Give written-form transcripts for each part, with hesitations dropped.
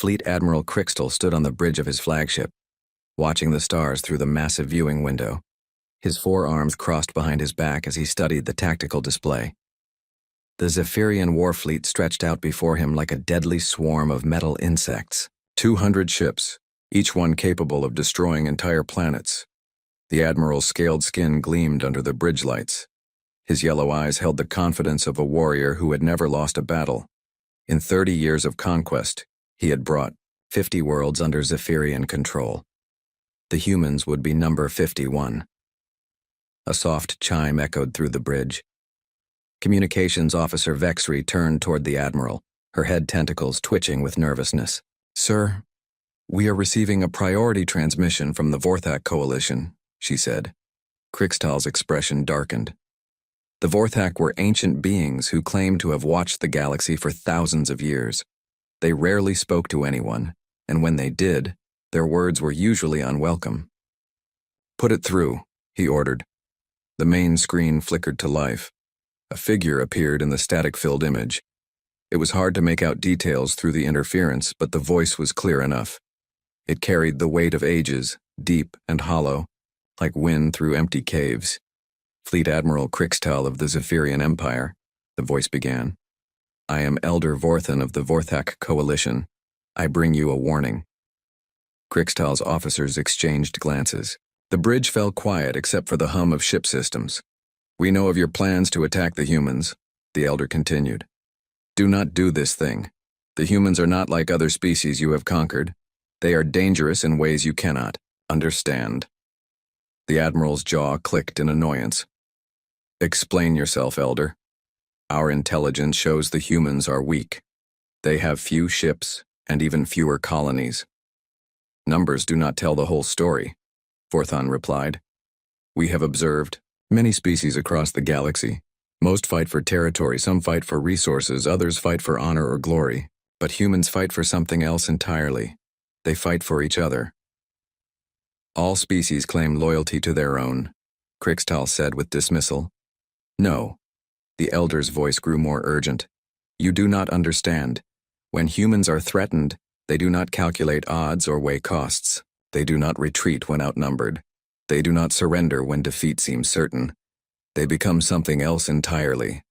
Fleet Admiral Crixtal stood on the bridge of his flagship, watching the stars through the massive viewing window, his forearms crossed behind his back as he studied the tactical display. The Zephyrian war fleet stretched out before him like a deadly swarm of metal insects. 200 ships, each one capable of destroying entire planets. The Admiral's scaled skin gleamed under the bridge lights. His yellow eyes held the confidence of a warrior who had never lost a battle. In 30 years of conquest, he had brought 50 worlds under Zephyrian control. The humans would be number 51. A soft chime echoed through the bridge. Communications Officer Vexry turned toward the Admiral, her head tentacles twitching with nervousness. "Sir, we are receiving a priority transmission from the Vorthak Coalition," she said. Crixtal's expression darkened. The Vorthak were ancient beings who claimed to have watched the galaxy for thousands of years. They rarely spoke to anyone, and when they did, their words were usually unwelcome. "Put it through," he ordered. The main screen flickered to life. A figure appeared in the static-filled image. It was hard to make out details through the interference, but the voice was clear enough. It carried the weight of ages, deep and hollow, like wind through empty caves. "Fleet Admiral Crixtal of the Zephyrian Empire," the voice began. "I am Elder Vorthan of the Vorthak Coalition. I bring you a warning." Crixtal's officers exchanged glances. The bridge fell quiet except for the hum of ship systems. "We know of your plans to attack the humans," the Elder continued. "Do not do this thing. The humans are not like other species you have conquered. They are dangerous in ways you cannot understand." The Admiral's jaw clicked in annoyance. "Explain yourself, Elder. Our intelligence shows the humans are weak. They have few ships and even fewer colonies." "Numbers do not tell the whole story," Vorthan replied. "We have observed many species across the galaxy. Most fight for territory, some fight for resources, others fight for honor or glory. But humans fight for something else entirely. They fight for each other." "All species claim loyalty to their own," Crixtal said with dismissal. "No." The Elder's voice grew more urgent. "You do not understand. When humans are threatened, they do not calculate odds or weigh costs. They do not retreat when outnumbered. They do not surrender when defeat seems certain. They become something else entirely."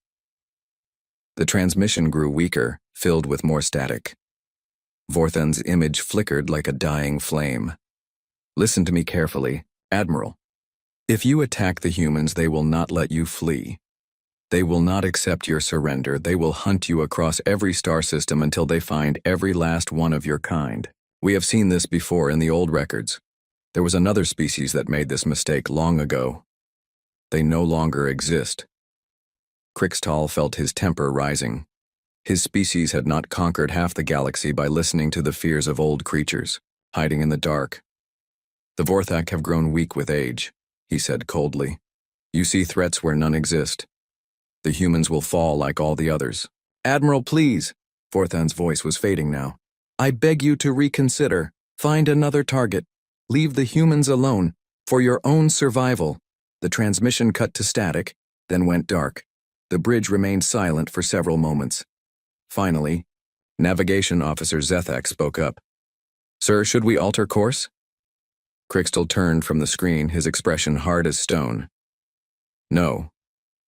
The transmission grew weaker, filled with more static. Vorthan's image flickered like a dying flame. "Listen to me carefully, Admiral. If you attack the humans, they will not let you flee. They will not accept your surrender. They will hunt you across every star system until they find every last one of your kind. We have seen this before in the old records. There was another species that made this mistake long ago. They no longer exist." Crixtal felt his temper rising. His species had not conquered half the galaxy by listening to the fears of old creatures, hiding in the dark. "The Vorthak have grown weak with age," he said coldly. "You see threats where none exist. The humans will fall like all the others." "Admiral, please." Vorthan's voice was fading now. "I beg you to reconsider. Find another target. Leave the humans alone, for your own survival." The transmission cut to static, then went dark. The bridge remained silent for several moments. Finally, Navigation Officer Zethak spoke up. "Sir, should we alter course?" Crixtal turned from the screen, his expression hard as stone. "No.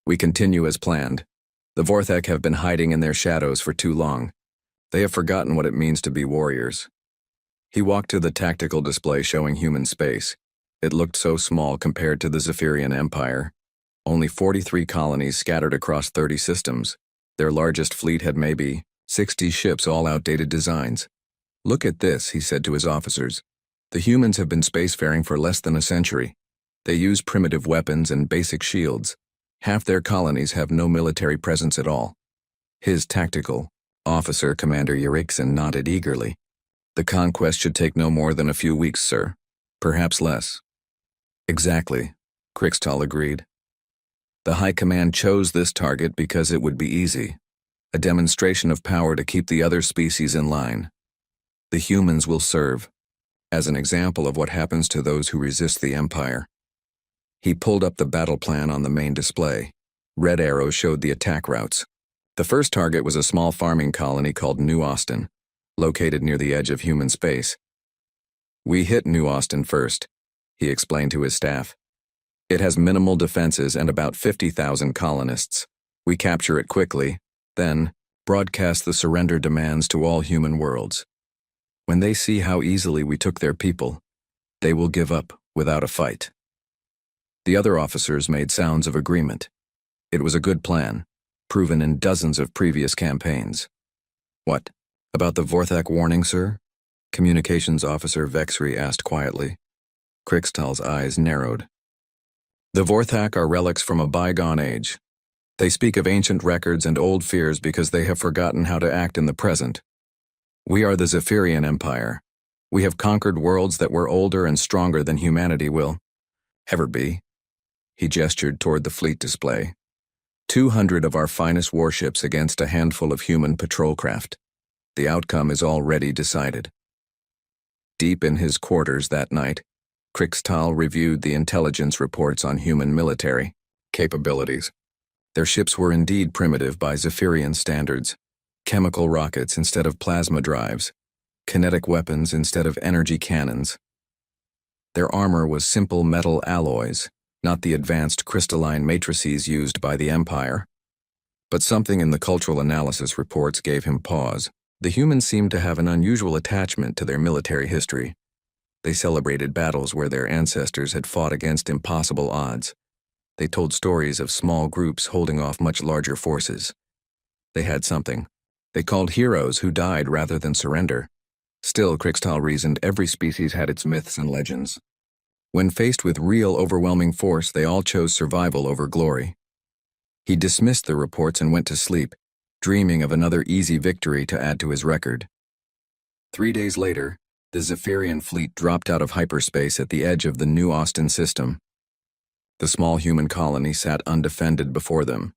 We continue as planned. The Vorthak have been hiding in their shadows for too long. They have forgotten what it means to be warriors." He walked to the tactical display showing human space. It looked so small compared to the Zephyrian Empire. Only 43 colonies scattered across 30 systems. Their largest fleet had maybe 60 ships, all outdated designs. "Look at this," he said to his officers. "The humans have been spacefaring for less than a century. They use primitive weapons and basic shields. Half their colonies have no military presence at all." His tactical officer, Commander Yerikson, nodded eagerly. "The conquest should take no more than a few weeks, sir. Perhaps less." "Exactly," Crixtal agreed. "The High Command chose this target because it would be easy. A demonstration of power to keep the other species in line. The humans will serve as an example of what happens to those who resist the Empire." He pulled up the battle plan on the main display. Red arrows showed the attack routes. The first target was a small farming colony called New Austin. located near the edge of human space. We hit New Austin first, he explained to his staff. It has minimal defenses and about 50,000 colonists. We capture it quickly, then broadcast the surrender demands to all human worlds. When they see how easily we took their people, they will give up without a fight. The other officers made sounds of agreement. It was a good plan, proven in dozens of previous campaigns. What, about the Vorthak warning, sir? Communications Officer Vexry asked quietly. Krikstal's eyes narrowed. The Vorthak are relics from a bygone age. They speak of ancient records and old fears because they have forgotten how to act in the present. We are the Zephyrian Empire. We have conquered worlds that were older and stronger than humanity will ever be. He gestured toward the fleet display. 200 of our finest warships against a handful of human patrol craft. The outcome is already decided. Deep in his quarters that night, Krikstal reviewed the intelligence reports on human military capabilities. Their ships were indeed primitive by Zephyrian standards. Chemical rockets instead of plasma drives, kinetic weapons instead of energy cannons. Their armor was simple metal alloys, not the advanced crystalline matrices used by the Empire. But something in the cultural analysis reports gave him pause. The humans seemed to have an unusual attachment to their military history. They celebrated battles where their ancestors had fought against impossible odds. They told stories of small groups holding off much larger forces. They had something. They called heroes who died rather than surrender. Still, Krikstal reasoned, every species had its myths and legends. When faced with real overwhelming force, they all chose survival over glory. He dismissed the reports and went to sleep, dreaming of another easy victory to add to his record. 3 days later, the Zephyrian fleet dropped out of hyperspace at the edge of the New Austin system. The small human colony sat undefended before them,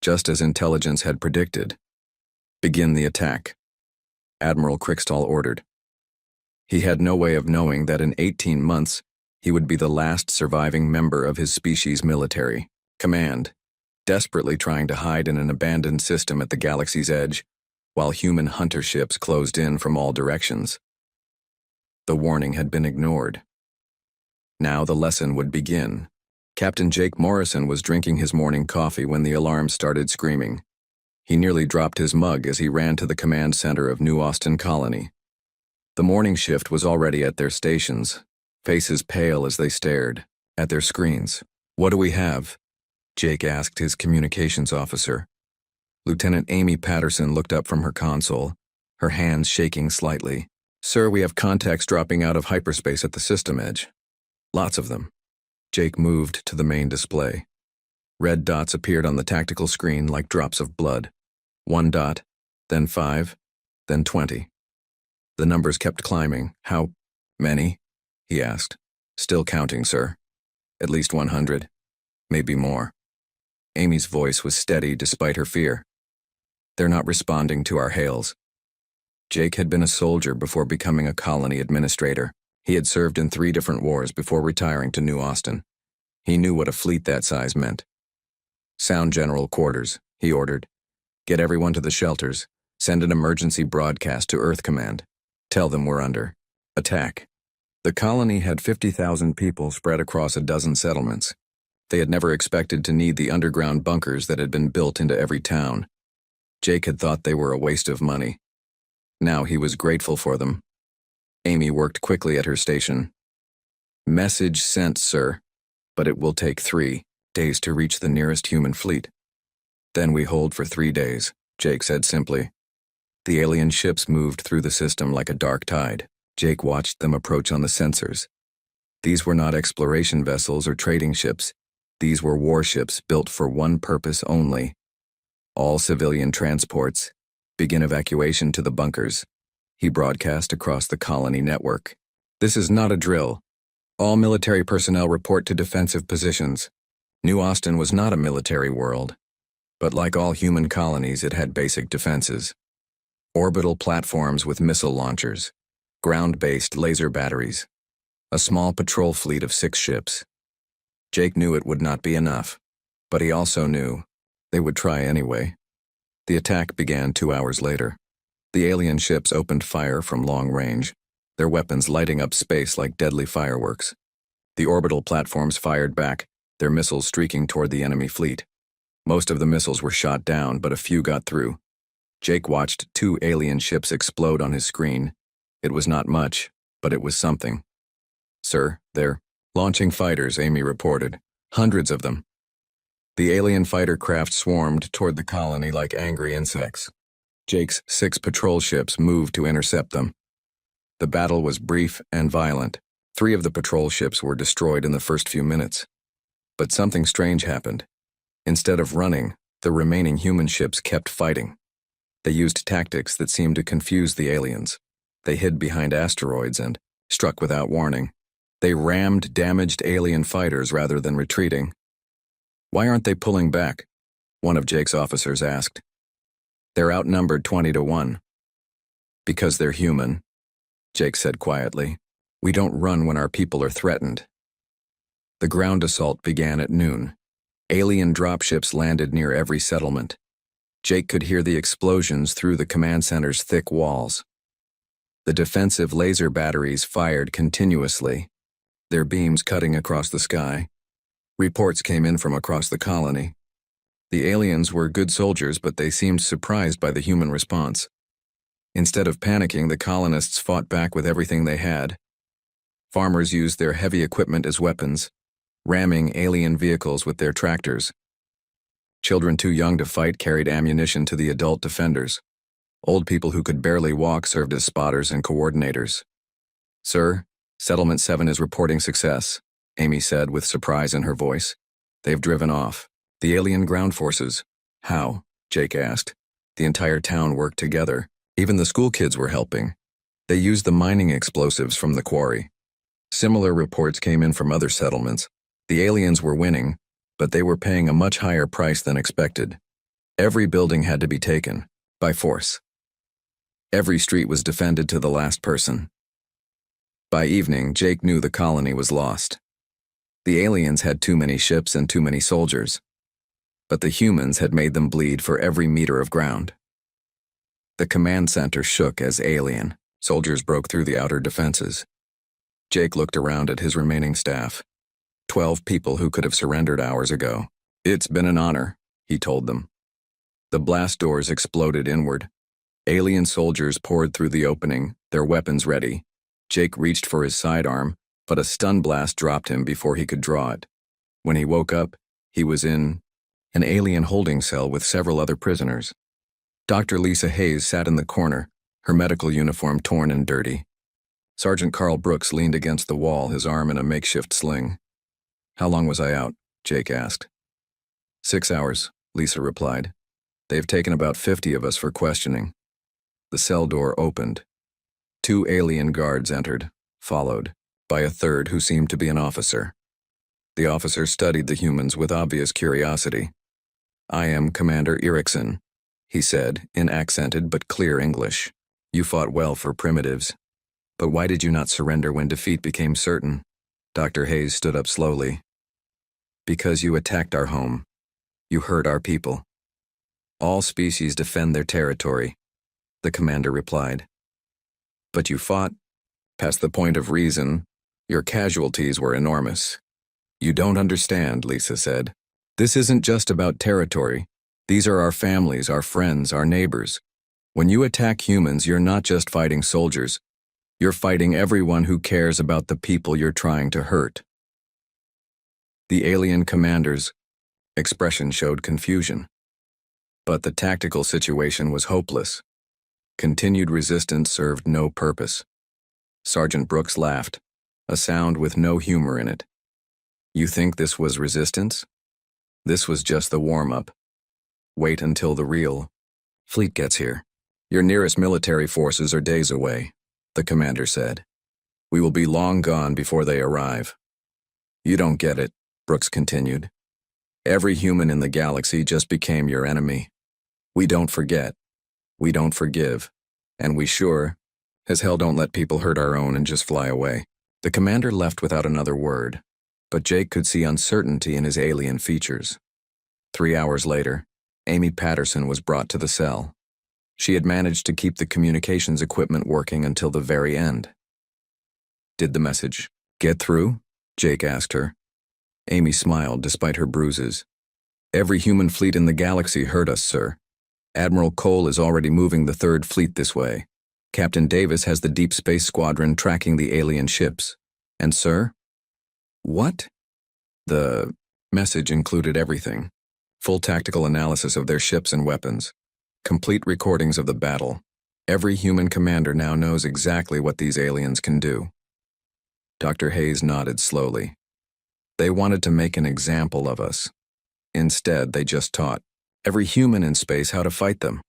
just as intelligence had predicted. Begin the attack, Admiral Krikstal ordered. He had no way of knowing that in 18 months, he would be the last surviving member of his species' military command, desperately trying to hide in an abandoned system at the galaxy's edge, while human hunter ships closed in from all directions. The warning had been ignored. Now the lesson would begin. Captain Jake Morrison was drinking his morning coffee when the alarm started screaming. He nearly dropped his mug as he ran to the command center of New Austin Colony. The morning shift was already at their stations, faces pale as they stared at their screens. What do we have? Jake asked his communications officer. Lieutenant Amy Patterson looked up from her console, her hands shaking slightly. Sir, we have contacts dropping out of hyperspace at the system edge. Lots of them. Jake moved to the main display. Red dots appeared on the tactical screen like drops of blood. 1 dot, then 5, then 20. The numbers kept climbing. How many? He asked. Still counting, sir. At least 100. Maybe more. Amy's voice was steady despite her fear. They're not responding to our hails. Jake had been a soldier before becoming a colony administrator. He had served in 3 different wars before retiring to New Austin. He knew what a fleet that size meant. Sound general quarters, he ordered. Get everyone to the shelters. Send an emergency broadcast to Earth Command. Tell them we're under attack. The colony had 50,000 people spread across a dozen settlements. They had never expected to need the underground bunkers that had been built into every town. Jake had thought they were a waste of money. Now he was grateful for them. Amy worked quickly at her station. Message sent, sir, but it will take 3 days to reach the nearest human fleet. Then we hold for 3 days, Jake said simply. The alien ships moved through the system like a dark tide. Jake watched them approach on the sensors. These were not exploration vessels or trading ships. These were warships built for one purpose only. All civilian transports. Begin evacuation to the bunkers. He broadcast across the colony network. This is not a drill. All military personnel report to defensive positions. New Austin was not a military world, but like all human colonies, it had basic defenses. Orbital platforms with missile launchers, ground-based laser batteries, a small patrol fleet of 6 ships. Jake knew it would not be enough, but he also knew they would try anyway. The attack began 2 hours later. The alien ships opened fire from long range, their weapons lighting up space like deadly fireworks. The orbital platforms fired back, their missiles streaking toward the enemy fleet. Most of the missiles were shot down, but a few got through. Jake watched 2 alien ships explode on his screen. It was not much, but it was something. "Sir, they're launching fighters," Amy reported. "Hundreds of them." The alien fighter craft swarmed toward the colony like angry insects. Jake's 6 patrol ships moved to intercept them. The battle was brief and violent. 3 of the patrol ships were destroyed in the first few minutes. But something strange happened. Instead of running, the remaining human ships kept fighting. They used tactics that seemed to confuse the aliens. They hid behind asteroids and struck without warning. They rammed damaged alien fighters rather than retreating. "Why aren't they pulling back?" one of Jake's officers asked. "They're outnumbered 20-1. "Because they're human," Jake said quietly. "We don't run when our people are threatened." The ground assault began at noon. Alien dropships landed near every settlement. Jake could hear the explosions through the command center's thick walls. The defensive laser batteries fired continuously, their beams cutting across the sky. Reports came in from across the colony. The aliens were good soldiers, but they seemed surprised by the human response. Instead of panicking, the colonists fought back with everything they had. Farmers used their heavy equipment as weapons, ramming alien vehicles with their tractors. Children too young to fight carried ammunition to the adult defenders. Old people who could barely walk served as spotters and coordinators. "Sir, Settlement 7 is reporting success," Amy said with surprise in her voice. "They've driven off. The alien ground forces." "How?" Jake asked. "The entire town worked together. Even the school kids were helping. They used the mining explosives from the quarry." Similar reports came in from other settlements. The aliens were winning, but they were paying a much higher price than expected. Every building had to be taken, by force. Every street was defended to the last person. By evening, Jake knew the colony was lost. The aliens had too many ships and too many soldiers, but the humans had made them bleed for every meter of ground. The command center shook as alien soldiers broke through the outer defenses. Jake looked around at his remaining staff. 12 people who could have surrendered hours ago. "It's been an honor," he told them. The blast doors exploded inward. Alien soldiers poured through the opening, their weapons ready. Jake reached for his sidearm, but a stun blast dropped him before he could draw it. When he woke up, he was in an alien holding cell with several other prisoners. Dr. Lisa Hayes sat in the corner, her medical uniform torn and dirty. Sergeant Carl Brooks leaned against the wall, his arm in a makeshift sling. "How long was I out?" Jake asked. 6 hours, Lisa replied. "They've taken about 50 of us for questioning." The cell door opened. 2 alien guards entered, followed by a third who seemed to be an officer. The officer studied the humans with obvious curiosity. "I am Commander Erickson," he said in accented but clear English. "You fought well for primitives. But why did you not surrender when defeat became certain?" Dr. Hayes stood up slowly. "Because you attacked our home. You hurt our people." "All species defend their territory," the commander replied. "But you fought past the point of reason. Your casualties were enormous." "You don't understand," Lisa said. "This isn't just about territory. These are our families, our friends, our neighbors. When you attack humans, you're not just fighting soldiers. You're fighting everyone who cares about the people you're trying to hurt." The alien commander's expression showed confusion. But the tactical situation was hopeless. Continued resistance served no purpose. Sergeant Brooks laughed, a sound with no humor in it. "You think this was resistance? This was just the warm-up. Wait until the real fleet gets here. Your nearest military forces are days away," the commander said. "We will be long gone before they arrive." "You don't get it," Brooks continued. "Every human in the galaxy just became your enemy. We don't forget. We don't forgive. And we sure as hell don't let people hurt our own and just fly away." The commander left without another word, but Jake could see uncertainty in his alien features. 3 hours later, Amy Patterson was brought to the cell. She had managed to keep the communications equipment working until the very end. Did the message get through? Jake asked her. Amy smiled despite her bruises. Every human fleet in the galaxy heard us, sir. Admiral Cole is already moving the Third Fleet this way. Captain Davis has the Deep Space Squadron tracking the alien ships. And, sir? What? The message included everything. Full tactical analysis of their ships and weapons. Complete recordings of the battle. Every human commander now knows exactly what these aliens can do. Dr. Hayes nodded slowly. They wanted to make an example of us. Instead, they just taught every human in space how to fight them.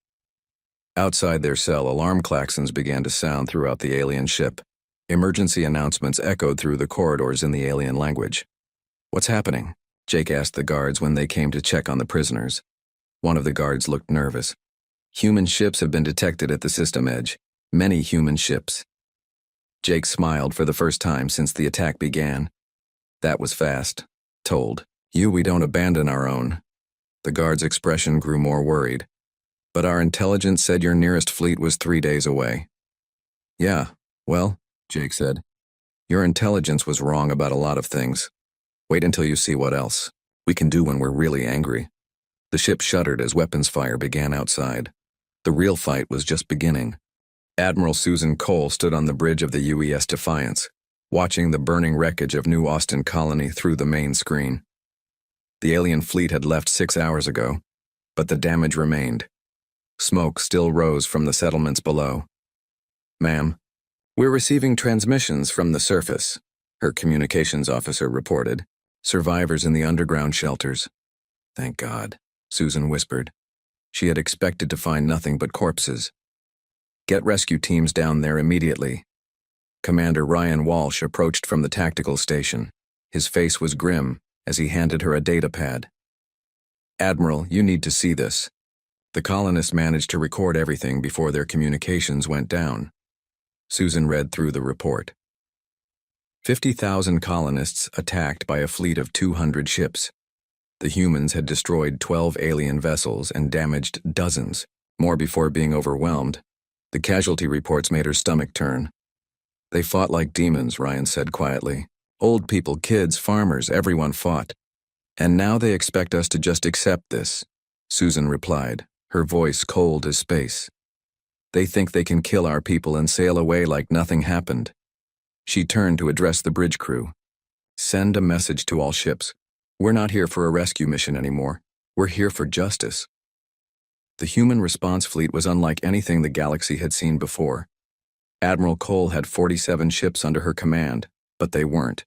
Outside their cell, alarm klaxons began to sound throughout the alien ship. Emergency announcements echoed through the corridors in the alien language. What's happening? Jake asked the guards when they came to check on the prisoners. One of the guards looked nervous. Human ships have been detected at the system edge. Many human ships. Jake smiled for the first time since the attack began. That was fast. Told. We don't abandon our own. The guard's expression grew more worried. But our intelligence said your nearest fleet was 3 days away. Yeah, well, Jake said. Your intelligence was wrong about a lot of things. Wait until you see what else we can do when we're really angry. The ship shuddered as weapons fire began outside. The real fight was just beginning. Admiral Susan Cole stood on the bridge of the UES Defiance, watching the burning wreckage of New Austin Colony through the main screen. The alien fleet had left 6 hours ago, but the damage remained. Smoke still rose from the settlements below. Ma'am, we're receiving transmissions from the surface, her communications officer reported. Survivors in the underground shelters. Thank God, Susan whispered. She had expected to find nothing but corpses. Get rescue teams down there immediately. Commander Ryan Walsh approached from the tactical station. His face was grim as he handed her a data pad. Admiral, you need to see this. The colonists managed to record everything before their communications went down. Susan read through the report. 50,000 colonists attacked by a fleet of 200 ships. The humans had destroyed 12 alien vessels and damaged dozens, more before being overwhelmed. The casualty reports made her stomach turn. They fought like demons, Ryan said quietly. Old people, kids, farmers, everyone fought. And now they expect us to just accept this, Susan replied, her voice cold as space. They think they can kill our people and sail away like nothing happened. She turned to address the bridge crew. Send a message to all ships. We're not here for a rescue mission anymore. We're here for justice. The human response fleet was unlike anything the galaxy had seen before. Admiral Cole had 47 ships under her command, but they weren't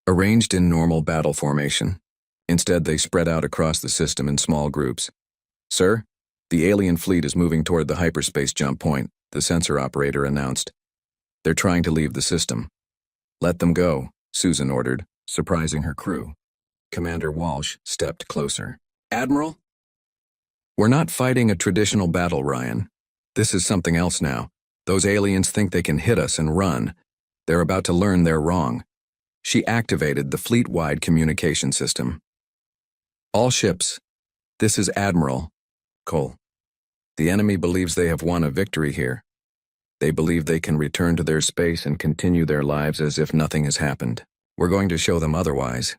arranged in normal battle formation. Instead, they spread out across the system in small groups. Sir, the alien fleet is moving toward the hyperspace jump point, the sensor operator announced. They're trying to leave the system. Let them go, Susan ordered, surprising her crew. Commander Walsh stepped closer. Admiral? We're not fighting a traditional battle, Ryan. This is something else now. Those aliens think they can hit us and run. They're about to learn they're wrong. She activated the fleet-wide communication system. All ships. This is Admiral Cole. The enemy believes they have won a victory here. They believe they can return to their space and continue their lives as if nothing has happened. We're going to show them otherwise.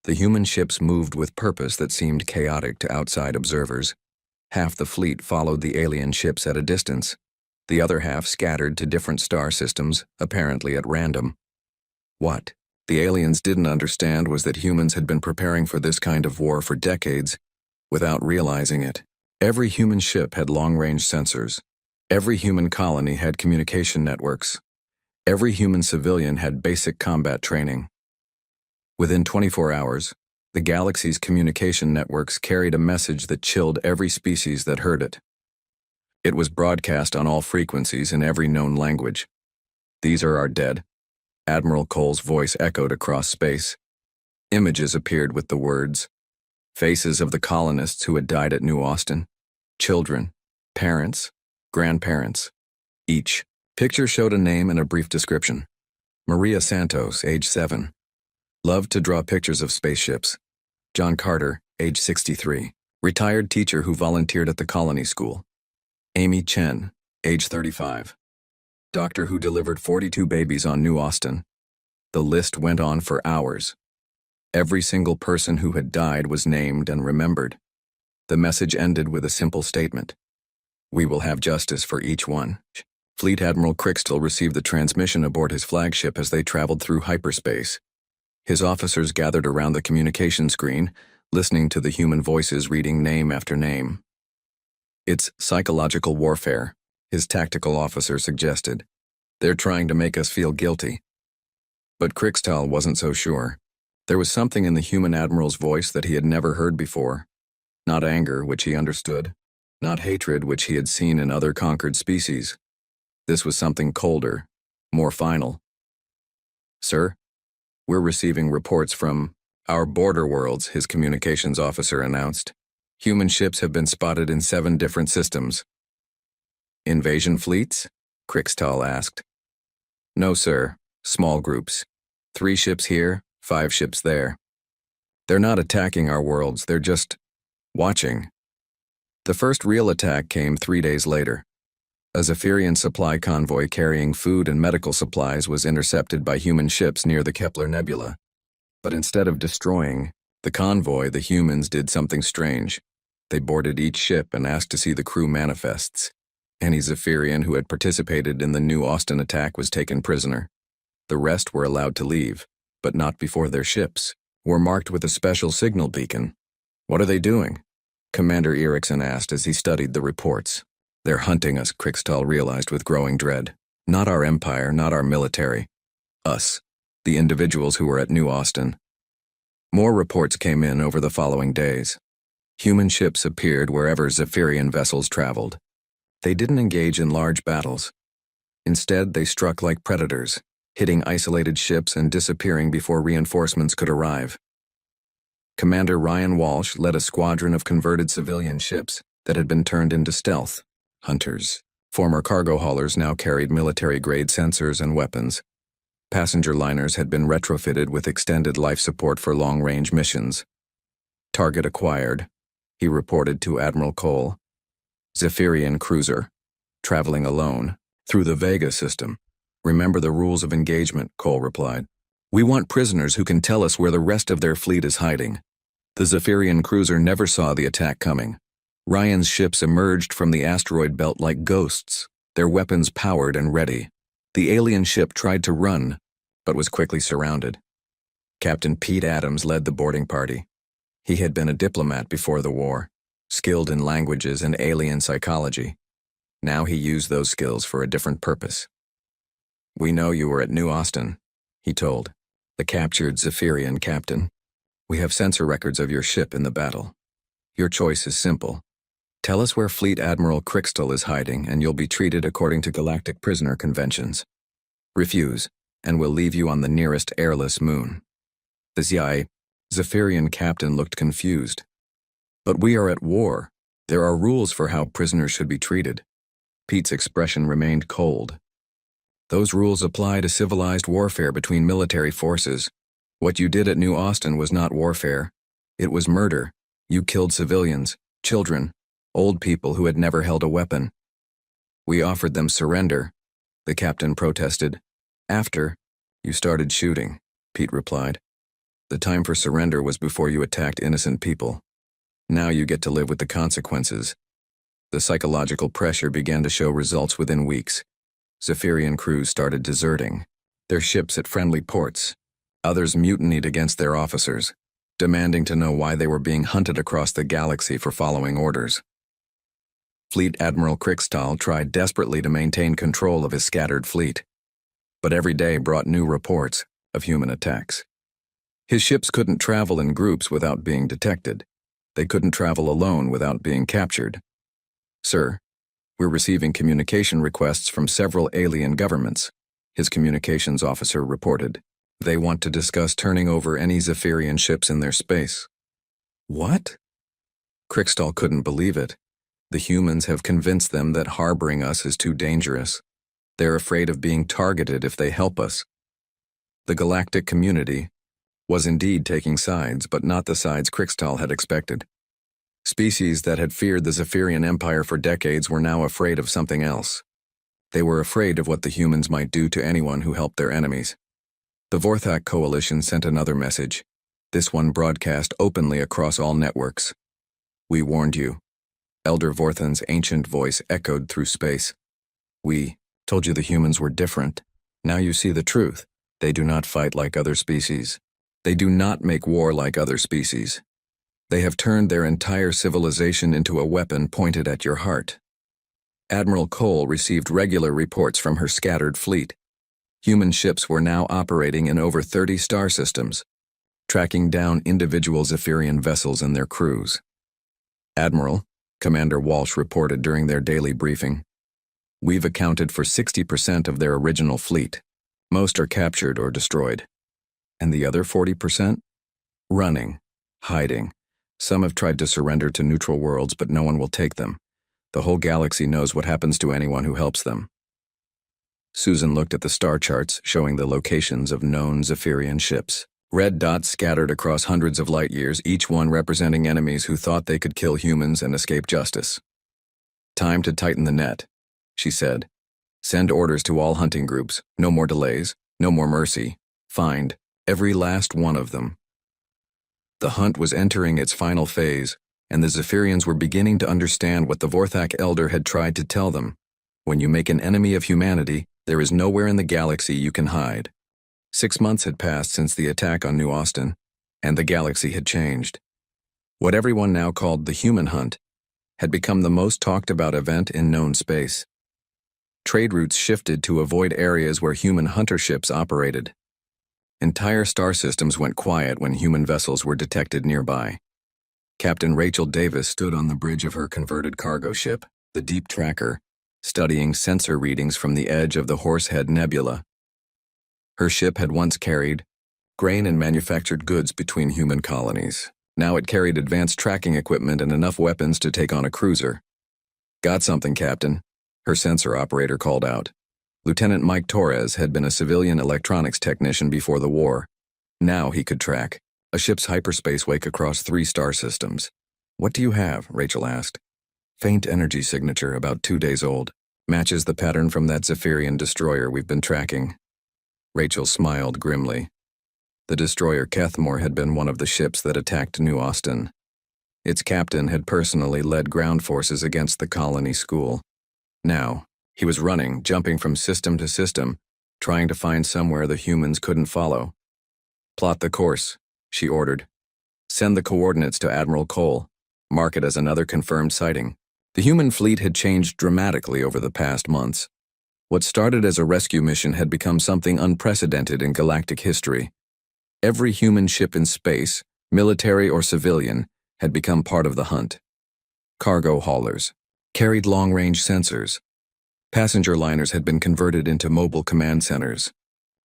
The human ships moved with purpose that seemed chaotic to outside observers. Half the fleet followed the alien ships at a distance. The other half scattered to different star systems, apparently at random. What the aliens didn't understand was that humans had been preparing for this kind of war for decades, without realizing it. Every human ship had long-range sensors. Every human colony had communication networks. Every human civilian had basic combat training. Within 24 hours, the galaxy's communication networks carried a message that chilled every species that heard it. It was broadcast on all frequencies in every known language. These are our dead. Admiral Cole's voice echoed across space. Images appeared with the words. Faces of the colonists who had died at New Austin. Children, parents, grandparents. Each picture showed a name and a brief description. Maria Santos, age 7. Loved to draw pictures of spaceships. John Carter, age 63. Retired teacher who volunteered at the colony school. Amy Chen, age 35. Doctor who delivered 42 babies on New Austin. The list went on for hours. Every single person who had died was named and remembered. The message ended with a simple statement. We will have justice for each one. Fleet Admiral Crichton received the transmission aboard his flagship as they traveled through hyperspace. His officers gathered around the communication screen, listening to the human voices reading name after name. It's psychological warfare, his tactical officer suggested. They're trying to make us feel guilty. But Crichton wasn't so sure. There was something in the human admiral's voice that he had never heard before. Not anger, which he understood. Not hatred, which he had seen in other conquered species. This was something colder, more final. Sir, we're receiving reports from our border worlds, his communications officer announced. Human ships have been spotted in 7 different systems. Invasion fleets? Crichton asked. No, sir. Small groups. 3 ships here, 5 ships there. They're not attacking our worlds, they're just watching. The first real attack came 3 days later. A Zephyrian supply convoy carrying food and medical supplies was intercepted by human ships near the Kepler Nebula. But instead of destroying the convoy, the humans did something strange. They boarded each ship and asked to see the crew manifests. Any Zephyrian who had participated in the New Austin attack was taken prisoner. The rest were allowed to leave, but not before their ships were marked with a special signal beacon. What are they doing? Commander Erickson asked as he studied the reports. They're hunting us, Crichton realized with growing dread. Not our empire, not our military. Us, the individuals who were at New Austin. More reports came in over the following days. Human ships appeared wherever Zephyrian vessels traveled. They didn't engage in large battles. Instead, they struck like predators, hitting isolated ships and disappearing before reinforcements could arrive. Commander Ryan Walsh led a squadron of converted civilian ships that had been turned into stealth hunters. Former cargo haulers now carried military-grade sensors and weapons. Passenger liners had been retrofitted with extended life support for long-range missions. Target acquired, he reported to Admiral Cole. Zephyrian cruiser, traveling alone, through the Vega system. Remember the rules of engagement, Cole replied. We want prisoners who can tell us where the rest of their fleet is hiding. The Zephyrian cruiser never saw the attack coming. Ryan's ships emerged from the asteroid belt like ghosts, their weapons powered and ready. The alien ship tried to run, but was quickly surrounded. Captain Pete Adams led the boarding party. He had been a diplomat before the war, skilled in languages and alien psychology. Now he used those skills for a different purpose. We know you were at New Austin, he told the captured Zephyrian captain. We have sensor records of your ship in the battle. Your choice is simple. Tell us where Fleet Admiral Crichton is hiding and you'll be treated according to galactic prisoner conventions. Refuse, and we'll leave you on the nearest airless moon. The Zephyrian captain looked confused. But we are at war. There are rules for how prisoners should be treated. Pete's expression remained cold. Those rules apply to civilized warfare between military forces. What you did at New Austin was not warfare. It was murder. You killed civilians, children, old people who had never held a weapon. We offered them surrender, the captain protested. After you started shooting, Pete replied. The time for surrender was before you attacked innocent people. Now you get to live with the consequences. The psychological pressure began to show results within weeks. Zephyrian crews started deserting their ships at friendly ports. Others mutinied against their officers, demanding to know why they were being hunted across the galaxy for following orders. Fleet Admiral Crichton tried desperately to maintain control of his scattered fleet, but every day brought new reports of human attacks. His ships couldn't travel in groups without being detected. They couldn't travel alone without being captured. Sir, we're receiving communication requests from several alien governments, his communications officer reported. They want to discuss turning over any Zephyrian ships in their space. What? Crichton couldn't believe it. The humans have convinced them that harboring us is too dangerous. They're afraid of being targeted if they help us. The galactic community was indeed taking sides, but not the sides Crichton had expected. Species that had feared the Zephyrian Empire for decades were now afraid of something else. They were afraid of what the humans might do to anyone who helped their enemies. The Vorthak Coalition sent another message, this one broadcast openly across all networks. We warned you. Elder Vorthan's ancient voice echoed through space. We told you the humans were different. Now you see the truth. They do not fight like other species. They do not make war like other species. They have turned their entire civilization into a weapon pointed at your heart. Admiral Cole received regular reports from her scattered fleet. Human ships were now operating in over 30 star systems, tracking down individual Zephyrian vessels and their crews. Admiral, Commander Walsh reported during their daily briefing, we've accounted for 60% of their original fleet. Most are captured or destroyed. And the other 40%? Running, hiding. Some have tried to surrender to neutral worlds, but no one will take them. The whole galaxy knows what happens to anyone who helps them. Susan looked at the star charts showing the locations of known Zephyrian ships. Red dots scattered across hundreds of light years, each one representing enemies who thought they could kill humans and escape justice. Time to tighten the net, she said. Send orders to all hunting groups. No more delays, no more mercy. Find every last one of them. The hunt was entering its final phase, and the Zephyrians were beginning to understand what the Vorthak Elder had tried to tell them. When you make an enemy of humanity, there is nowhere in the galaxy you can hide. 6 months had passed since the attack on New Austin, and the galaxy had changed. What everyone now called the human hunt had become the most talked about event in known space. Trade routes shifted to avoid areas where human hunter ships operated. Entire star systems went quiet when human vessels were detected nearby. Captain Rachel Davis stood on the bridge of her converted cargo ship, the Deep Tracker, studying sensor readings from the edge of the Horsehead Nebula. Her ship had once carried grain and manufactured goods between human colonies. Now it carried advanced tracking equipment and enough weapons to take on a cruiser. Got something, Captain, her sensor operator called out. Lieutenant Mike Torres had been a civilian electronics technician before the war. Now he could track a ship's hyperspace wake across 3 star systems. What do you have? Rachel asked. Faint energy signature, about 2 days old. Matches the pattern from that Zephyrian destroyer we've been tracking. Rachel smiled grimly. The destroyer Kethmore had been one of the ships that attacked New Austin. Its captain had personally led ground forces against the colony school. Now, he was running, jumping from system to system, trying to find somewhere the humans couldn't follow. Plot the course, she ordered. Send the coordinates to Admiral Cole. Mark it as another confirmed sighting. The human fleet had changed dramatically over the past months. What started as a rescue mission had become something unprecedented in galactic history. Every human ship in space, military or civilian, had become part of the hunt. Cargo haulers carried long-range sensors. Passenger liners had been converted into mobile command centers.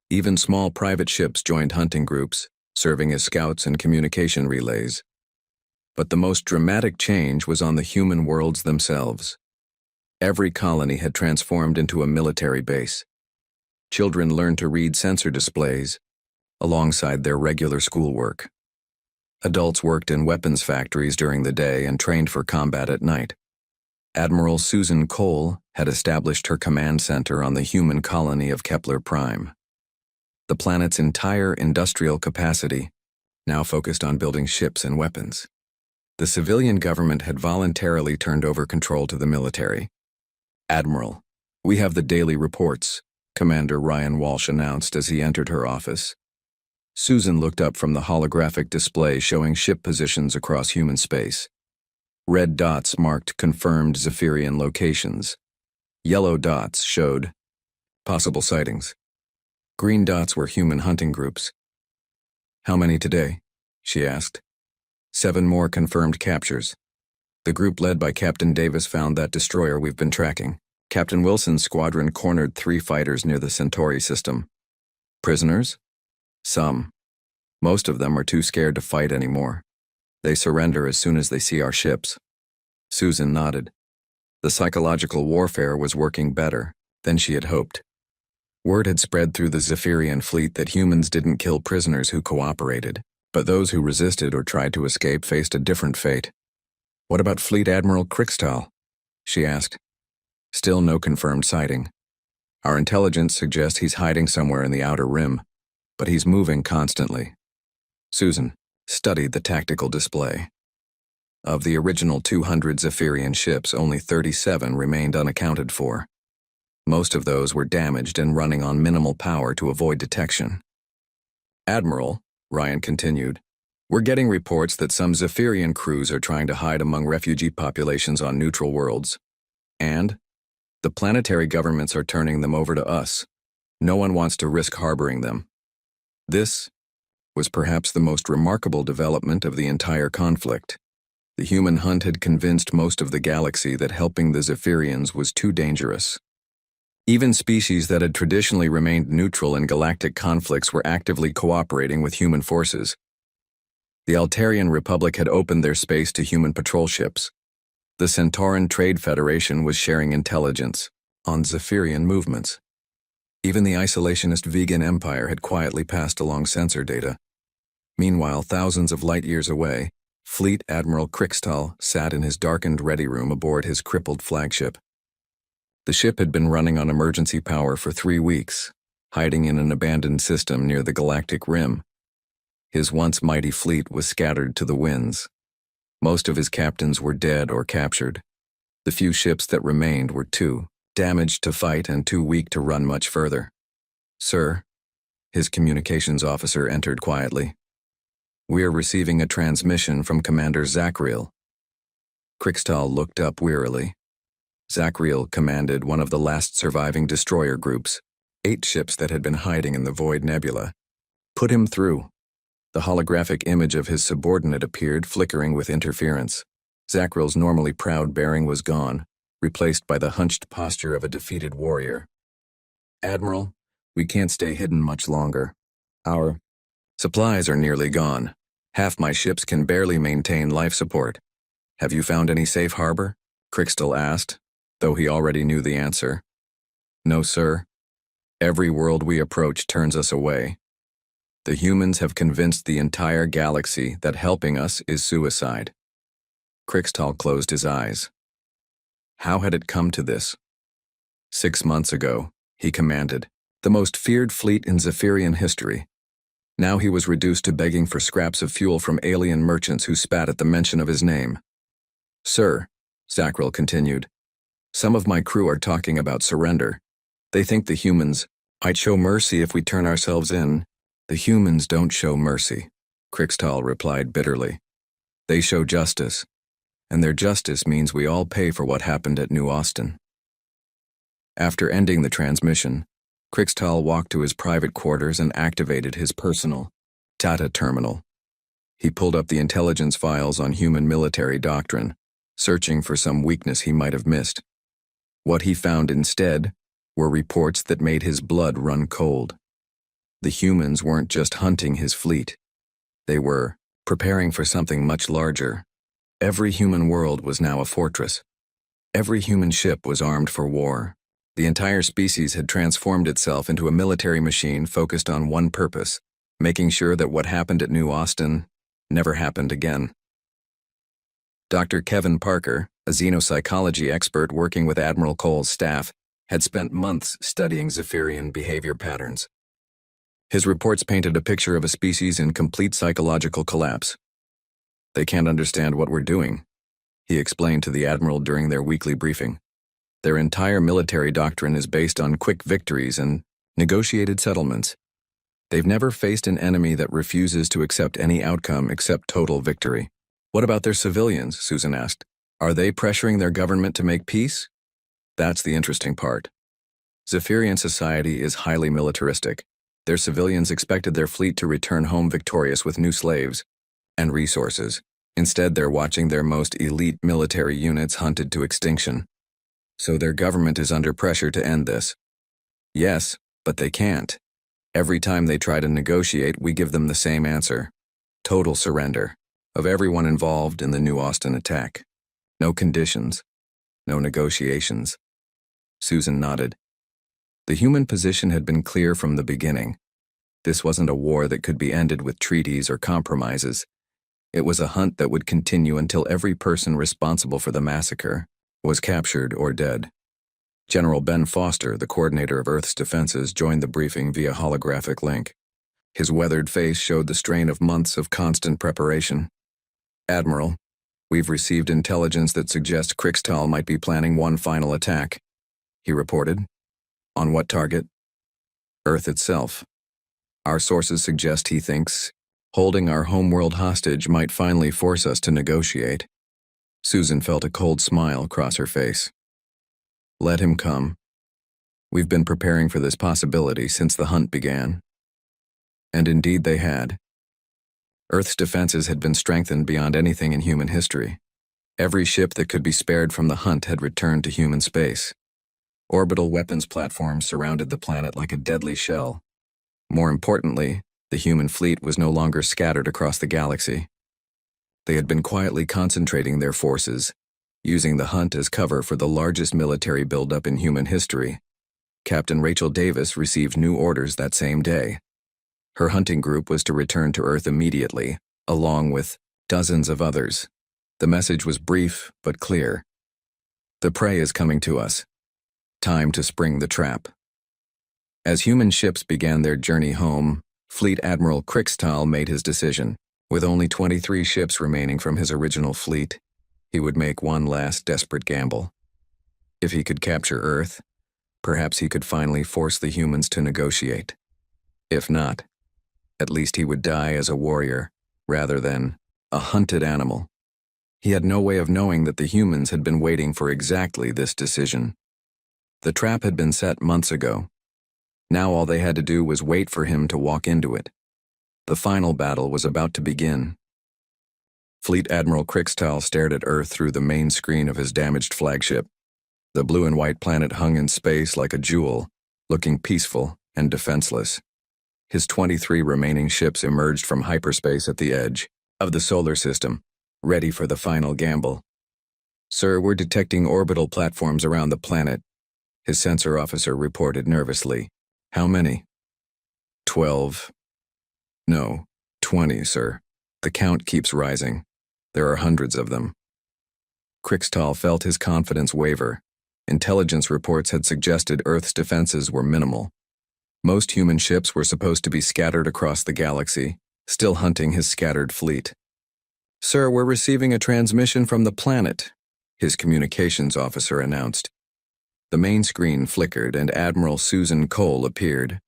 Even small private ships joined hunting groups, serving as scouts and communication relays. But the most dramatic change was on the human worlds themselves. Every colony had transformed into a military base. Children learned to read sensor displays alongside their regular schoolwork. Adults worked in weapons factories during the day and trained for combat at night. Admiral Susan Cole had established her command center on the human colony of Kepler Prime. The planet's entire industrial capacity now focused on building ships and weapons. The civilian government had voluntarily turned over control to the military. Admiral, we have the daily reports, Commander Ryan Walsh announced as he entered her office. Susan looked up from the holographic display showing ship positions across human space. Red dots marked confirmed Zephyrian locations. Yellow dots showed possible sightings. Green dots were human hunting groups. How many today? She asked. 7 more confirmed captures. The group led by Captain Davis found that destroyer we've been tracking. Captain Wilson's squadron cornered 3 fighters near the Centauri system. Prisoners? Some. Most of them are too scared to fight anymore. They surrender as soon as they see our ships. Susan nodded. The psychological warfare was working better than she had hoped. Word had spread through the Zephyrian fleet that humans didn't kill prisoners who cooperated, but those who resisted or tried to escape faced a different fate. What about Fleet Admiral Kriegstahl? She asked. Still no confirmed sighting. Our intelligence suggests he's hiding somewhere in the outer rim, but he's moving constantly. Susan studied the tactical display. Of the original 200 Zephyrian ships, only 37 remained unaccounted for. Most of those were damaged and running on minimal power to avoid detection. Admiral, Ryan continued, we're getting reports that some Zephyrian crews are trying to hide among refugee populations on neutral worlds. And the planetary governments are turning them over to us. No one wants to risk harboring them. This was perhaps the most remarkable development of the entire conflict. The human hunt had convinced most of the galaxy that helping the Zephyrians was too dangerous. Even species that had traditionally remained neutral in galactic conflicts were actively cooperating with human forces. The Altarian Republic had opened their space to human patrol ships. The Centauran Trade Federation was sharing intelligence on Zephyrian movements. Even the isolationist vegan empire had quietly passed along sensor data. Meanwhile, thousands of light years away, Fleet Admiral Kriegstahl sat in his darkened ready room aboard his crippled flagship. The ship had been running on emergency power for 3 weeks, hiding in an abandoned system near the galactic rim. His once mighty fleet was scattered to the winds. Most of his captains were dead or captured. The few ships that remained were too damaged to fight and too weak to run much further. Sir, his communications officer entered quietly. We're receiving a transmission from Commander Zachriel. Kriegstahl looked up wearily. Zachriel commanded one of the last surviving destroyer groups, 8 ships that had been hiding in the Void Nebula. Put him through. The holographic image of his subordinate appeared, flickering with interference. Zachriel's normally proud bearing was gone, replaced by the hunched posture of a defeated warrior. Admiral, we can't stay hidden much longer. Our supplies are nearly gone. Half my ships can barely maintain life support. Have you found any safe harbor? Kriegstahl asked, though he already knew the answer. No, sir. Every world we approach turns us away. The humans have convinced the entire galaxy that helping us is suicide. Kriegstahl closed his eyes. How had it come to this? 6 months ago, he commanded, the most feared fleet in Zephyrian history. Now he was reduced to begging for scraps of fuel from alien merchants who spat at the mention of his name. Sir, Zachriel continued, some of my crew are talking about surrender. They think the humans might show mercy if we turn ourselves in. The humans don't show mercy, Kriegstahl replied bitterly. They show justice, and their justice means we all pay for what happened at New Austin. After ending the transmission, Kriegstahl walked to his private quarters and activated his personal data terminal. He pulled up the intelligence files on human military doctrine, searching for some weakness he might have missed. What he found instead were reports that made his blood run cold. The humans weren't just hunting his fleet. They were preparing for something much larger. Every human world was now a fortress. Every human ship was armed for war. The entire species had transformed itself into a military machine focused on one purpose, making sure that what happened at New Austin never happened again. Dr. Kevin Parker, a xenopsychology expert working with Admiral Cole's staff, had spent months studying Zephyrian behavior patterns. His reports painted a picture of a species in complete psychological collapse. They can't understand what we're doing, he explained to the Admiral during their weekly briefing. Their entire military doctrine is based on quick victories and negotiated settlements. They've never faced an enemy that refuses to accept any outcome except total victory. What about their civilians? Susan asked. Are they pressuring their government to make peace? That's the interesting part. Zephyrian society is highly militaristic. Their civilians expected their fleet to return home victorious with new slaves and resources. Instead, they're watching their most elite military units hunted to extinction. So their government is under pressure to end this. Yes, but they can't. Every time they try to negotiate, we give them the same answer. Total surrender of everyone involved in the New Austin attack. No conditions. No negotiations. Susan nodded. The human position had been clear from the beginning. This wasn't a war that could be ended with treaties or compromises. It was a hunt that would continue until every person responsible for the massacre was captured or dead. General Ben Foster, the coordinator of Earth's defenses, joined the briefing via holographic link. His weathered face showed the strain of months of constant preparation. "Admiral, we've received intelligence that suggests Krixtal might be planning one final attack," he reported. "On what target?" "Earth itself. Our sources suggest he thinks holding our homeworld hostage might finally force us to negotiate." Susan felt a cold smile cross her face. "Let him come. We've been preparing for this possibility since the hunt began." And indeed they had. Earth's defenses had been strengthened beyond anything in human history. Every ship that could be spared from the hunt had returned to human space. Orbital weapons platforms surrounded the planet like a deadly shell. More importantly, the human fleet was no longer scattered across the galaxy. They had been quietly concentrating their forces, using the hunt as cover for the largest military buildup in human history. Captain Rachel Davis received new orders that same day. Her hunting group was to return to Earth immediately, along with dozens of others. The message was brief but clear. "The prey is coming to us. Time to spring the trap." As human ships began their journey home, Fleet Admiral Krixtal made his decision. With only 23 ships remaining from his original fleet, he would make one last desperate gamble. If he could capture Earth, perhaps he could finally force the humans to negotiate. If not, at least he would die as a warrior, rather than a hunted animal. He had no way of knowing that the humans had been waiting for exactly this decision. The trap had been set months ago. Now all they had to do was wait for him to walk into it. The final battle was about to begin. Fleet Admiral Krixtal stared at Earth through the main screen of his damaged flagship. The blue and white planet hung in space like a jewel, looking peaceful and defenseless. His 23 remaining ships emerged from hyperspace at the edge of the solar system, ready for the final gamble. "Sir, we're detecting orbital platforms around the planet," his sensor officer reported nervously. "How many?" 12. "No, 20, sir. The count keeps rising. There are hundreds of them." Krixtal felt his confidence waver. Intelligence reports had suggested Earth's defenses were minimal. Most human ships were supposed to be scattered across the galaxy, still hunting his scattered fleet. "Sir, we're receiving a transmission from the planet," his communications officer announced. The main screen flickered and Admiral Susan Cole appeared.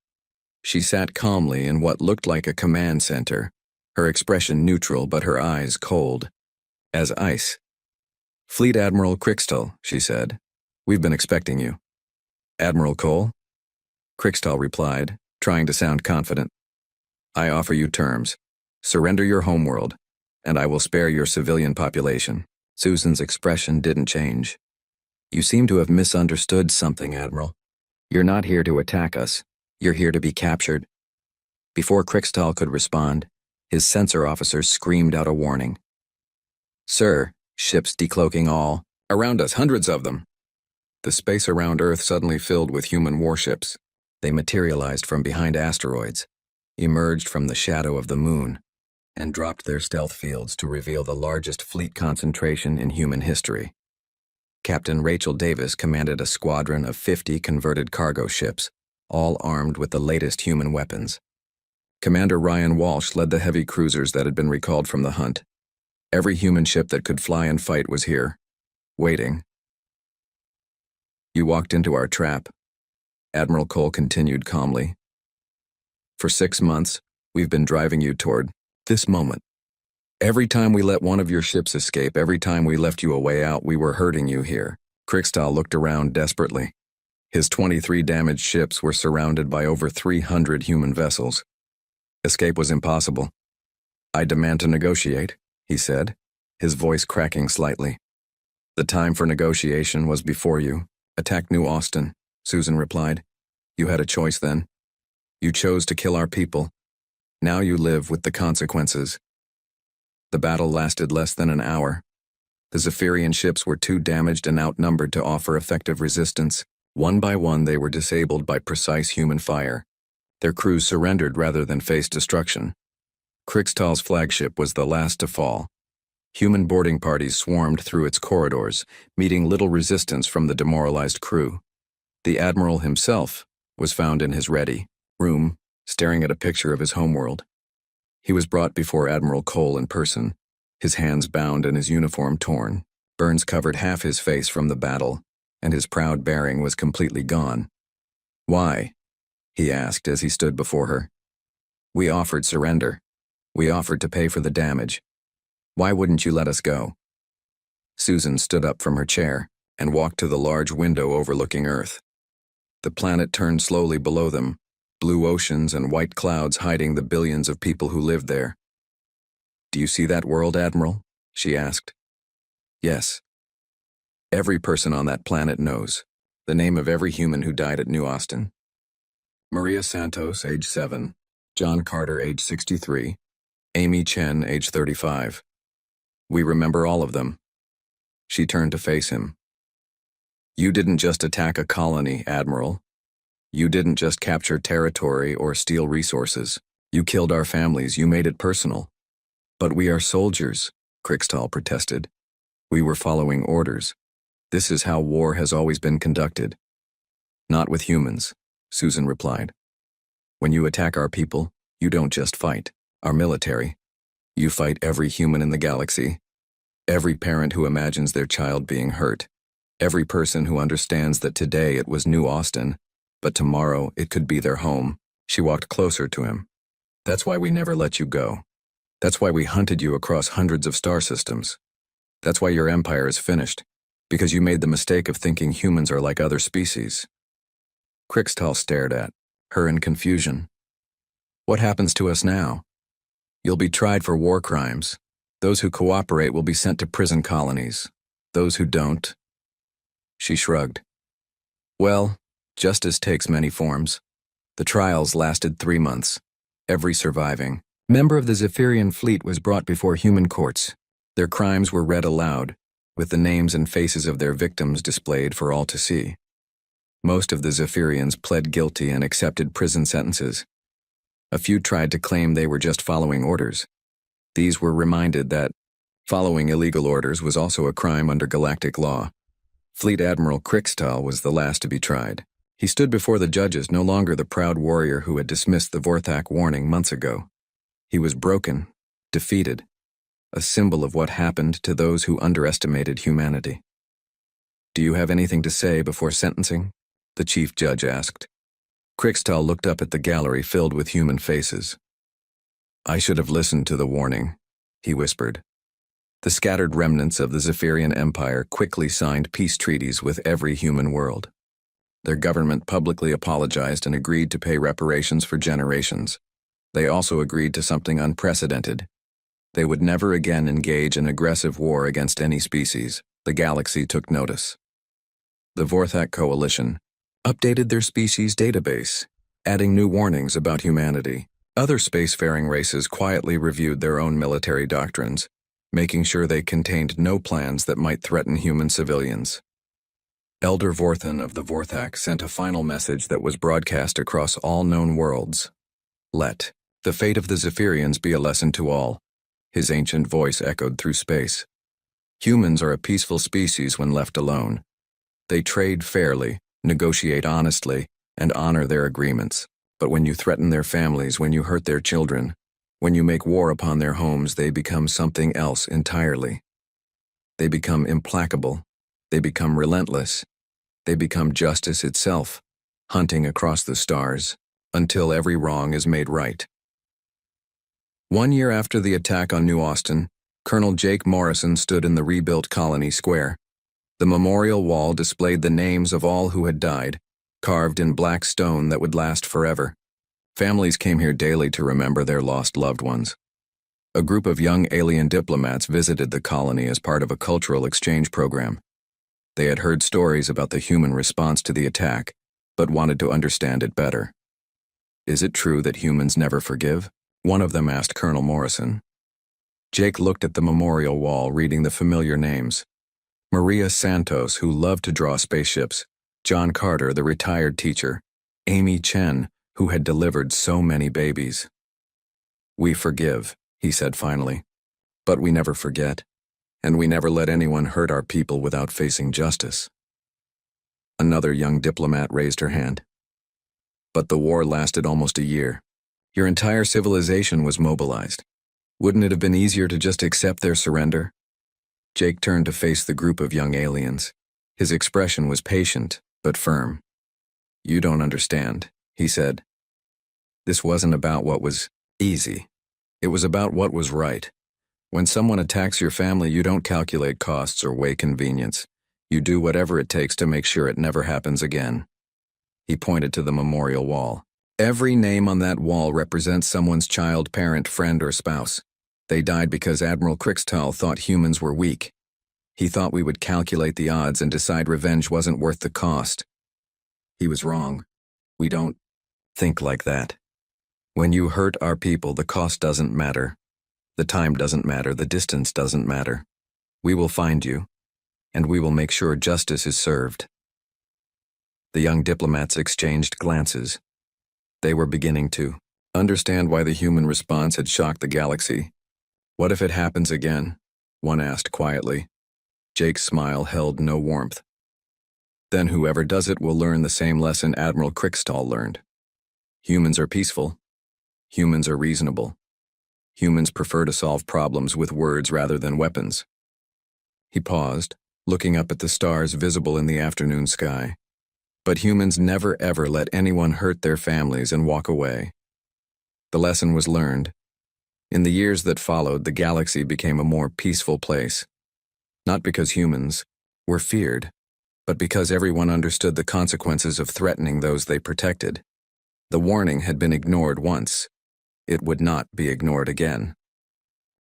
She sat calmly in what looked like a command center, her expression neutral but her eyes cold as ice. "Fleet Admiral Krixtal," she said. "We've been expecting you." "Admiral Cole?" Krixtal replied, trying to sound confident. "I offer you terms. Surrender your homeworld, and I will spare your civilian population." Susan's expression didn't change. "You seem to have misunderstood something, Admiral. You're not here to attack us. You're here to be captured." Before Krixtal could respond, his sensor officer screamed out a warning. "Sir, ships decloaking all. Around us, hundreds of them." The space around Earth suddenly filled with human warships. They materialized from behind asteroids, emerged from the shadow of the moon, and dropped their stealth fields to reveal the largest fleet concentration in human history. Captain Rachel Davis commanded a squadron of 50 converted cargo ships, all armed with the latest human weapons. Commander Ryan Walsh led the heavy cruisers that had been recalled from the hunt. Every human ship that could fly and fight was here, waiting. "You walked into our trap," Admiral Cole continued calmly. "For 6 months, we've been driving you toward this moment. Every time we let one of your ships escape, every time we left you a way out, we were hurting you here." Krixtal looked around desperately. His 23 damaged ships were surrounded by over 300 human vessels. Escape was impossible. "I demand to negotiate," he said, his voice cracking slightly. "The time for negotiation was before you. Attack New Austin," Susan replied. "You had a choice then. You chose to kill our people. Now you live with the consequences." The battle lasted less than an hour. The Zephyrian ships were too damaged and outnumbered to offer effective resistance. One by one, they were disabled by precise human fire. Their crews surrendered rather than face destruction. Krixtal's flagship was the last to fall. Human boarding parties swarmed through its corridors, meeting little resistance from the demoralized crew. The Admiral himself was found in his ready room, staring at a picture of his homeworld. He was brought before Admiral Cole in person, his hands bound and his uniform torn. Burns covered half his face from the battle, and his proud bearing was completely gone. "Why?" he asked as he stood before her. "We offered surrender. We offered to pay for the damage. Why wouldn't you let us go?" Susan stood up from her chair and walked to the large window overlooking Earth. The planet turned slowly below them, blue oceans and white clouds hiding the billions of people who lived there. "Do you see that world, Admiral?" she asked. "Yes. Every person on that planet knows the name of every human who died at New Austin. Maria Santos, age 7, John Carter, age 63, Amy Chen, age 35. We remember all of them." She turned to face him. "You didn't just attack a colony, Admiral. You didn't just capture territory or steal resources. You killed our families. You made it personal." "But we are soldiers," Krixtal protested. "We were following orders. This is how war has always been conducted." "Not with humans," Susan replied. "When you attack our people, you don't just fight our military. You fight every human in the galaxy. Every parent who imagines their child being hurt. Every person who understands that today it was New Austin, but tomorrow it could be their home." She walked closer to him. "That's why we never let you go. That's why we hunted you across hundreds of star systems. That's why your empire is finished, because you made the mistake of thinking humans are like other species." Krixtal stared at her in confusion. "What happens to us now?" "You'll be tried for war crimes. Those who cooperate will be sent to prison colonies. Those who don't..." She shrugged. "Well, justice takes many forms. The trials lasted 3 months. Every surviving member of the Zephyrian fleet was brought before human courts. Their crimes were read aloud, with the names and faces of their victims displayed for all to see. Most of the Zephyrians pled guilty and accepted prison sentences. A few tried to claim they were just following orders. These were reminded that following illegal orders was also a crime under galactic law. Fleet Admiral Krixtal was the last to be tried. He stood before the judges, no longer the proud warrior who had dismissed the Vorthak warning months ago. He was broken, defeated, a symbol of what happened to those who underestimated humanity. "Do you have anything to say before sentencing?" the chief judge asked. Krixtal looked up at the gallery filled with human faces. "I should have listened to the warning," he whispered. The scattered remnants of the Zephyrian Empire quickly signed peace treaties with every human world. Their government publicly apologized and agreed to pay reparations for generations. They also agreed to something unprecedented. They would never again engage in aggressive war against any species. The galaxy took notice. The Vorthak Coalition updated their species database, adding new warnings about humanity. Other spacefaring races quietly reviewed their own military doctrines, making sure they contained no plans that might threaten human civilians. Elder Vorthan of the Vorthak sent a final message that was broadcast across all known worlds. "Let the fate of the Zephyrians be a lesson to all," his ancient voice echoed through space. "Humans are a peaceful species when left alone. They trade fairly, negotiate honestly, and honor their agreements. But when you threaten their families, when you hurt their children, when you make war upon their homes, they become something else entirely. They become implacable. They become relentless. They become justice itself, hunting across the stars, until every wrong is made right." 1 year after the attack on New Austin, Colonel Jake Morrison stood in the rebuilt colony square. The memorial wall displayed the names of all who had died, carved in black stone that would last forever. Families came here daily to remember their lost loved ones. A group of young alien diplomats visited the colony as part of a cultural exchange program. They had heard stories about the human response to the attack, but wanted to understand it better. "Is it true that humans never forgive?" one of them asked Colonel Morrison. Jake looked at the memorial wall, reading the familiar names. Maria Santos, who loved to draw spaceships, John Carter, the retired teacher, Amy Chen, who had delivered so many babies. We forgive, he said finally. But we never forget. And we never let anyone hurt our people without facing justice. Another young diplomat raised her hand. But the war lasted almost a year. Your entire civilization was mobilized. Wouldn't it have been easier to just accept their surrender? Jake turned to face the group of young aliens. His expression was patient, but firm. You don't understand, he said. This wasn't about what was easy. It was about what was right. When someone attacks your family, you don't calculate costs or weigh convenience. You do whatever it takes to make sure it never happens again. He pointed to the memorial wall. Every name on that wall represents someone's child, parent, friend, or spouse. They died because Admiral Krixtal thought humans were weak. He thought we would calculate the odds and decide revenge wasn't worth the cost. He was wrong. We don't think like that. When you hurt our people, the cost doesn't matter. The time doesn't matter. The distance doesn't matter. We will find you, and we will make sure justice is served. The young diplomats exchanged glances. They were beginning to understand why the human response had shocked the galaxy. What if it happens again? One asked quietly. Jake's smile held no warmth. Then whoever does it will learn the same lesson Admiral Krixtal learned. Humans are peaceful. Humans are reasonable. Humans prefer to solve problems with words rather than weapons. He paused, looking up at the stars visible in the afternoon sky. But humans never ever let anyone hurt their families and walk away. The lesson was learned. In the years that followed, the galaxy became a more peaceful place. Not because humans were feared, but because everyone understood the consequences of threatening those they protected. The warning had been ignored once. It would not be ignored again.